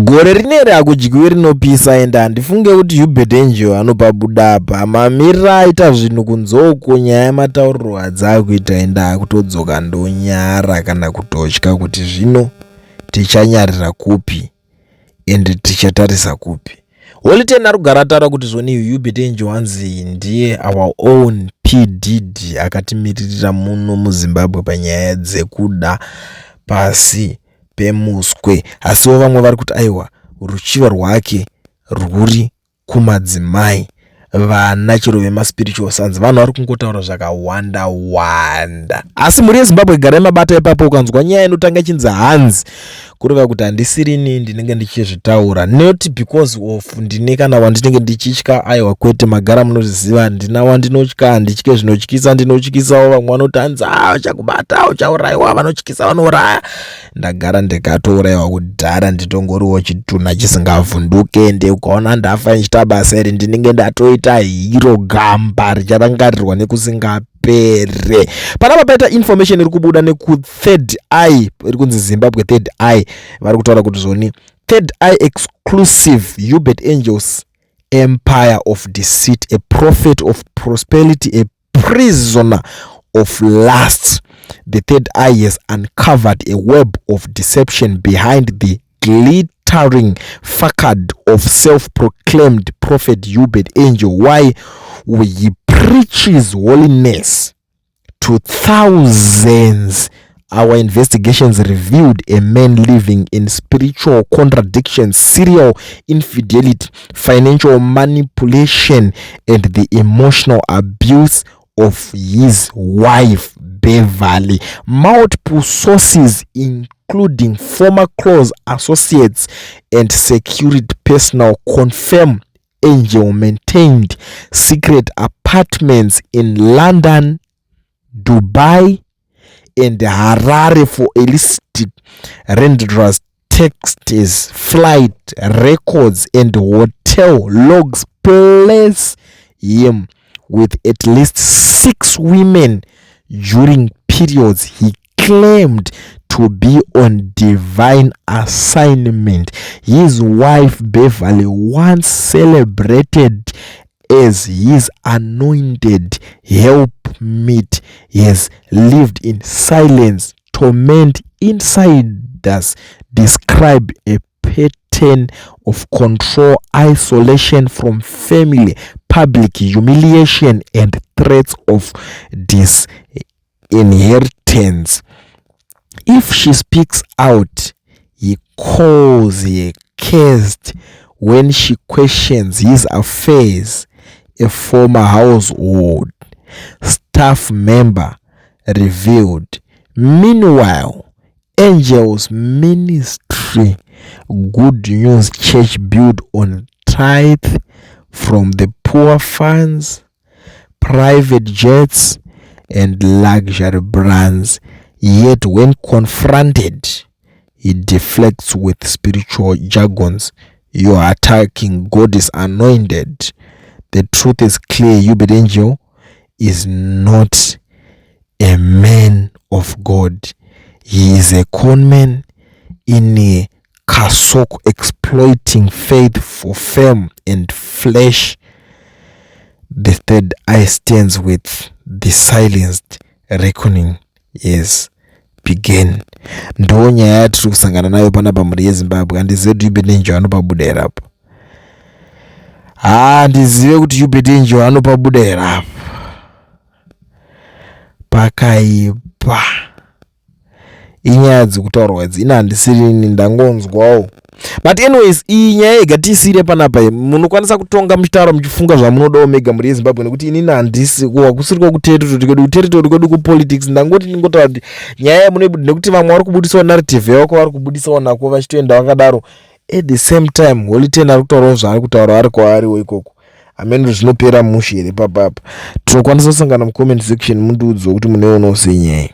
Gore rineri akudyiwe rinopisa ende handifunge kuti Hubert Angel anopabuda apa. Mamirira aita zvinhu kunzoko nyaya yematauriro adzakuita ende akutodzoka ndonyara kana kutotya kuti zvino tichanyarira kupi ende tichatarisa kupi. Holiten arikugara taura kuti zvoni Hubert Angel wanzi ndiye our own P Diddy akatimiririra muno muZimbabwe panyaya dzekuda pasi pemuswe. Asiwo vamwe vari kuti aiwa ruchiva rwake rwuri kumadzimai vana chero vemaspiritual sons. Vanhu vari kungotaura zvakawanda wanda. Asi muri yeZimbabwe igara mabata ipapo ukanzwa nyaya inotanga chinzi hanzi kureva kuti handisirini ndinenge ndichizvitaura not because of ndine kana wandinenge ndichitya. Aiwa kwete, magara munozviziva ndina wandinotya, handitye zvinotyisa, ndinotyisawo vamwe vanoti hanzi uchakubata uchaurayiwa, vanotyisa vanouraya. Ndagara ndikatourayiwa kudhara nditongoriwo chituna chisingavhunduke ende ukaona ndafa ndichita basa iri ndinenge ndatoita hiro gamba richarangarirwa nekusingapere. Panapa paita information iri kubuda neku Third Eye iri kunzi Zimbabwe Third Eye. Vari kutaura kuti zvoni Third Eye exclusive Hubert Angel's empire of deceit, a prophet of prosperity, a prisoner of lust. The Third Eye has uncovered a web of deception behind the glittering facade of self-proclaimed prophet Hubert Angel. Why he preaches holiness to thousands. Our investigations revealed a man living in spiritual contradictions, serial infidelity, financial manipulation, and the emotional abuse of his wife Beverly. Multiple sources including former close associates and security personnel confirm Angel maintained secret apartments in London, Dubai, and Harare for illicit renderers, texts, flight records, and hotel logs place him with at least 6 women during periods he claimed to be on divine assignment. His wife Beverly, once celebrated as his anointed helpmeet, has lived in silence, torment. Insiders describe a pattern of control, isolation from family, public humiliation, and threats of disinheritance. If she speaks out, he calls her cursed. When she questions his affairs, a former household staff member revealed. Meanwhile, Angel's ministry, Good News Church, built on tithe from the poor funds, private jets, and luxury brands. Yet when confronted, he deflects with spiritual jargons. You are attacking God is anointed. The truth is clear. Hubert Angel is not a man of God. He is a conman in a cassock, exploiting faith for fame and flesh. The Third Eye stands with the silenced. Reckoning is begin. Ndo nyaya yatiri kusangana nayo panapa muri yeZimbabwe. Handizive kuti Hubert Angel anopabuda here apa. Handizive kuti Hubert Angel anopabuda here apa. Pakaipa. Inyaya dzekutaurwa idzi ina handisirini ndangonzwawo. But anyways, iyi nyaya igatisire panapa. Munokwanisa kutonga muchitaura muchifunga zvamunodawo mega muri yeZimbabwe nekuti inini handisi kusiri kuteritori kwedu kupolitics. Ndangoti ndingotaura kuti nyaya yamunoibuda nekuti vamwe vari kubudisawo narrative yako vari kubudisawo nako vachitoenda vakadaro. At the same time, Holiten ari kutaurawo zvaari kutaura ari kwaariwo ikoko. Amene zvinopera mushe here papapa. Tinokwanisa kusangana mucomment section mundiudze kuti munoionawo senyaya.